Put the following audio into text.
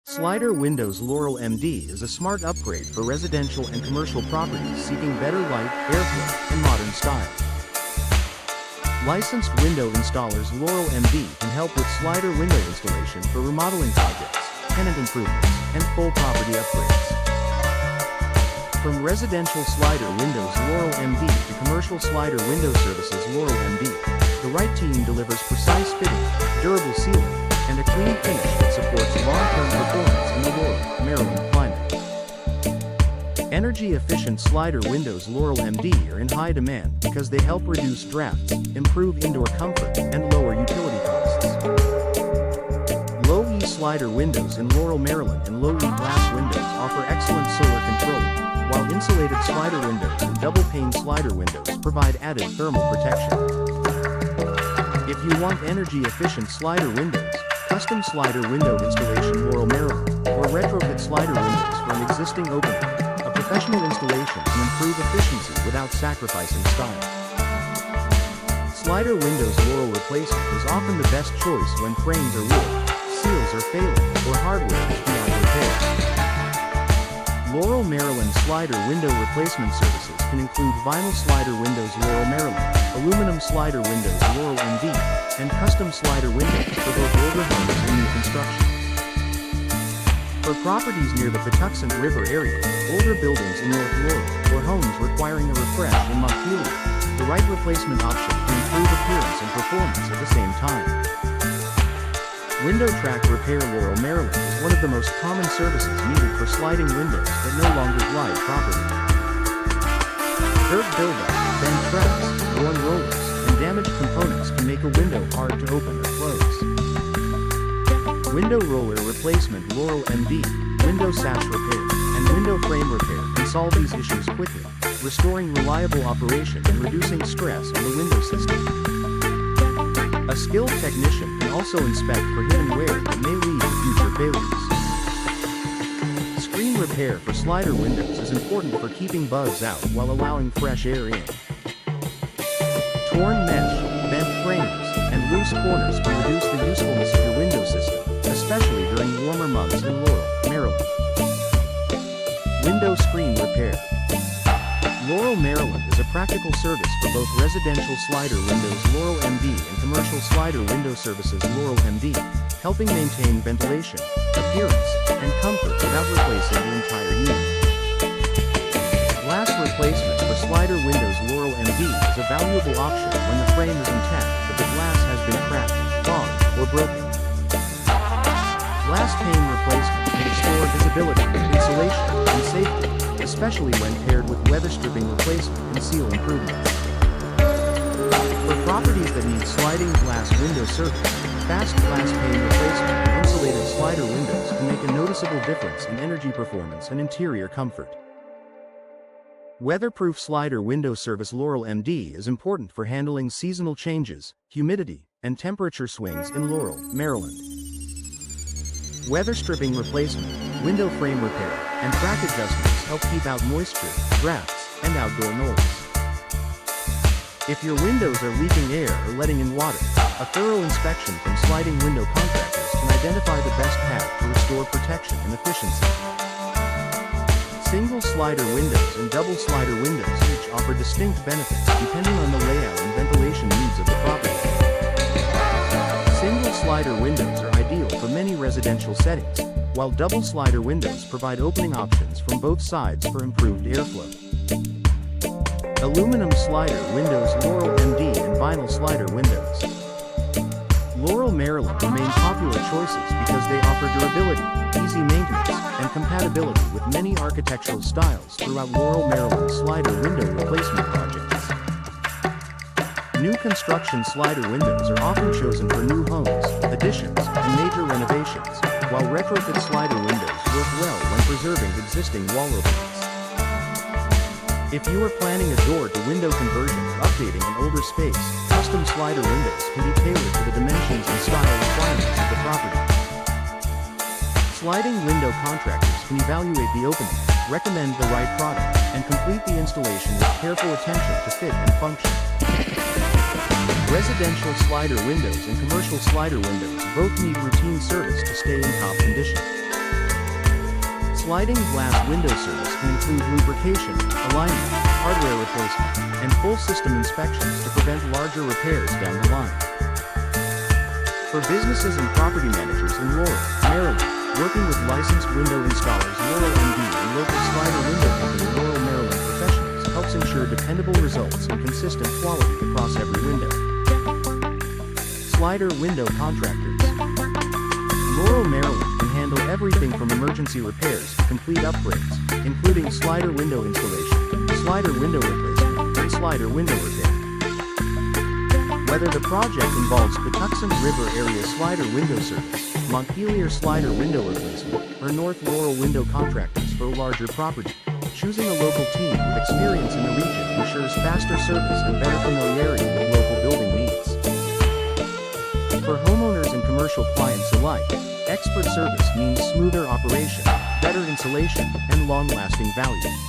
Slider Windows Laurel MD is a smart upgrade for residential and commercial properties seeking better light, airflow, and modern style. Licensed window installers Laurel MD can help with slider window installation for remodeling projects, tenant improvements, and full property upgrades. From residential slider windows Laurel MD to commercial slider window services Laurel MD, the right team delivers precise fitting, durable sealing, and a clean finish that supports long-term performance in the Laurel, Maryland climate. Energy-efficient slider windows Laurel MD are in high demand because they help reduce drafts, improve indoor comfort, and lower utility costs. Low-E slider windows in Laurel, Maryland and low-E glass windows offer excellent solar control, while insulated slider windows and double-pane slider windows provide added thermal protection. If you want energy-efficient slider windows, custom slider window installation Laurel Maryland, or retrofit slider windows for an existing opening, a professional installation can improve efficiency without sacrificing style. Slider windows Laurel replacement is often the best choice when frames are ripped, seals are failing, or hardware is beyond repair. Laurel Maryland slider window replacement services can include vinyl slider windows Laurel Maryland, aluminum slider windows Laurel MD, and custom slider windows for both older homes and new construction. For properties near the Patuxent River area, older buildings in North Laurel, or homes requiring a refresh in Montpelier, the right replacement option can improve appearance and performance at the same time. Window track repair Laurel Maryland is one of the most common services needed for sliding windows that no longer glide properly. Dirt buildup, bent tracks, worn rollers, and damaged components can make a window hard to open or close. Window roller replacement Laurel MD, window sash repair, and window frame repair can solve these issues quickly, restoring reliable operation and reducing stress on the window system. A skilled technician can also inspect for hidden wear that may lead to future failures. Screen repair for slider windows is important for keeping bugs out while allowing fresh air in. Torn mesh, bent frames, and loose corners can reduce the usefulness of your window system, especially during warmer months in Laurel, Maryland. Window screen repair. Laurel Maryland is a practical service for both residential slider windows Laurel MD and commercial slider window services Laurel MD, helping maintain ventilation, appearance, and comfort without replacing the entire unit. Glass replacement for slider windows Laurel MD is a valuable option when the frame is intact but the glass has been cracked, fogged, or broken. Glass pane replacement can restore visibility, insulation, and safety, especially when paired with weather stripping replacement and seal improvements. For properties that need sliding glass window service, fast glass pane replacement and insulated slider windows can make a noticeable difference in energy performance and interior comfort. Weatherproof slider window service Laurel MD is important for handling seasonal changes, humidity, and temperature swings in Laurel, Maryland. Weather stripping replacement, window frame repair, and crack adjustments help keep out moisture, drafts, and outdoor noise. If your windows are leaking air or letting in water, a thorough inspection from sliding window contractors can identify the best path to restore protection and efficiency. Single slider windows and double slider windows each offer distinct benefits depending on the layout and ventilation needs of the property. Single slider windows are ideal for many residential settings, while double slider windows provide opening options from both sides for improved airflow. Aluminum slider windows Laurel MD and vinyl slider windows. Laurel Maryland remain popular choices because they offer durability, easy maintenance, and compatibility with many architectural styles throughout Laurel Maryland slider window replacement projects. New construction slider windows are often chosen for new homes, additions, and major renovations, while retrofit slider windows work well when preserving existing wall openings. If you are planning a door-to-window conversion or updating an older space, custom slider windows can be tailored to the dimensions and style requirements of the property. Sliding window contractors can evaluate the opening, recommend the right product, and complete the installation with careful attention to fit and function. Residential slider windows and commercial slider windows both need routine service to stay in top condition. Sliding glass window service can include lubrication, alignment, hardware replacement, and full system inspections to prevent larger repairs down the line. For businesses and property managers in Laurel, Maryland, working with licensed window installers Laurel MD and local slider window company Laurel Maryland professionals helps ensure dependable results and consistent quality across every window. Slider window contractors. Laurel Maryland can handle everything from emergency repairs to complete upgrades, including slider window installation, slider window replacement, and slider window repair. Whether the project involves Patuxent River area slider window service, Montpelier slider window replacement, or North Laurel window contractors for a larger property, choosing a local team with experience in the region ensures faster service and better familiarity with local building needs. For homeowners and commercial clients alike, expert service means smoother operation, better insulation, and long-lasting value.